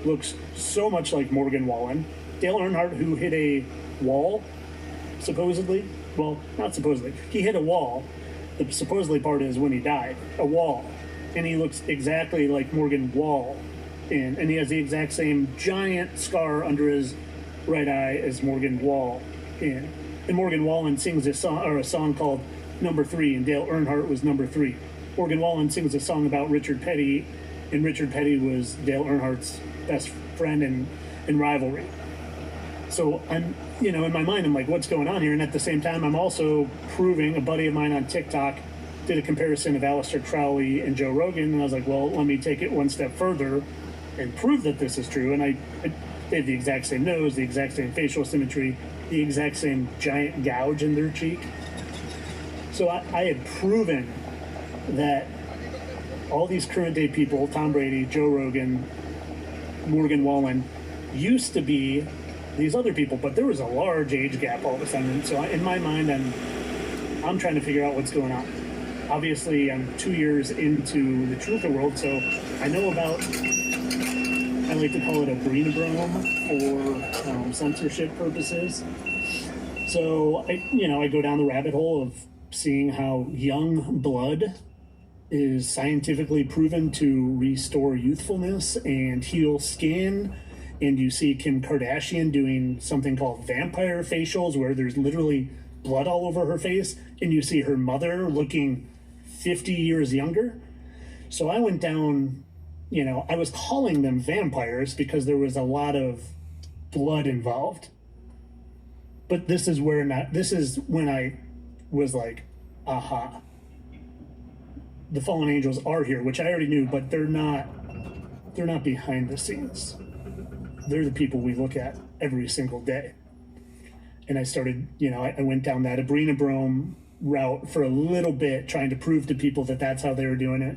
looks so much like Morgan Wallen. Dale Earnhardt, who hit a wall, supposedly. Well, not supposedly. He hit a wall. The supposedly part is when he died. A wall. And he looks exactly like Morgan Wall. And he has the exact same giant scar under his right eye as Morgan Wall. And Morgan Wallen sings a song called Number 3, and Dale Earnhardt was number 3. Morgan Wallen sings a song about Richard Petty, and Richard Petty was Dale Earnhardt's best friend and rivalry. So I'm, in my mind, I'm like, what's going on here? And at the same time, I'm also proving, a buddy of mine on TikTok did a comparison of Aleister Crowley and Joe Rogan, and I was like, well, let me take it one step further and prove that this is true. And they have the exact same nose, the exact same facial symmetry, the exact same giant gouge in their cheek. So I had proven that all these current day people, Tom Brady, Joe Rogan, Morgan Wallen, used to be these other people, but there was a large age gap all of a sudden. So in my mind, I'm trying to figure out what's going on. Obviously, I'm 2 years into the truther world, so I know about, I like to call it a Brinabrome for censorship purposes. So I go down the rabbit hole of seeing how young blood is scientifically proven to restore youthfulness and heal skin. And you see Kim Kardashian doing something called vampire facials, where there's literally blood all over her face, and you see her mother looking 50 years younger. So I went down, I was calling them vampires because there was a lot of blood involved. But this is when I was like, aha. The fallen angels are here, which I already knew, but they're not behind the scenes. They're the people we look at every single day. And I started, I went down that Brinabrome route for a little bit, trying to prove to people that that's how they were doing it.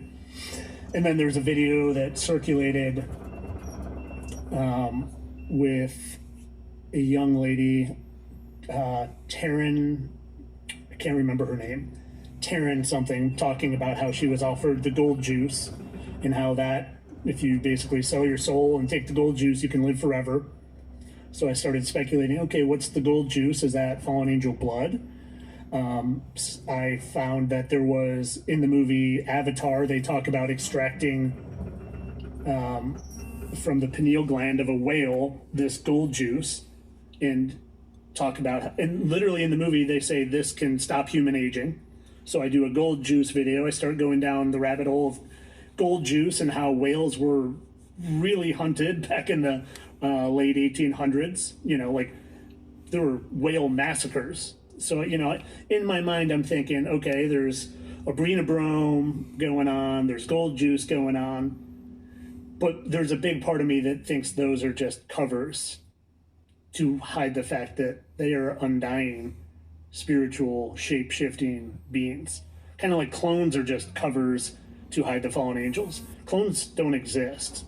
And then there's a video that circulated with a young lady, Taryn, I can't remember her name, Taryn something, talking about how she was offered the gold juice and how that if you basically sell your soul and take the gold juice, you can live forever. So I started speculating, okay, what's the gold juice? Is that fallen angel blood? I found that there was, in the movie Avatar, they talk about extracting from the pineal gland of a whale this gold juice, and talk about, and literally in the movie they say this can stop human aging. So I do a gold juice video. I start going down the rabbit hole of gold juice and how whales were really hunted back in the late 1800s. There were whale massacres. So, in my mind, I'm thinking, okay, there's a Brinabrome going on, there's gold juice going on, but there's a big part of me that thinks those are just covers to hide the fact that they are undying, spiritual, shape-shifting beings. Kind of like clones are just covers to hide the fallen angels. Clones don't exist.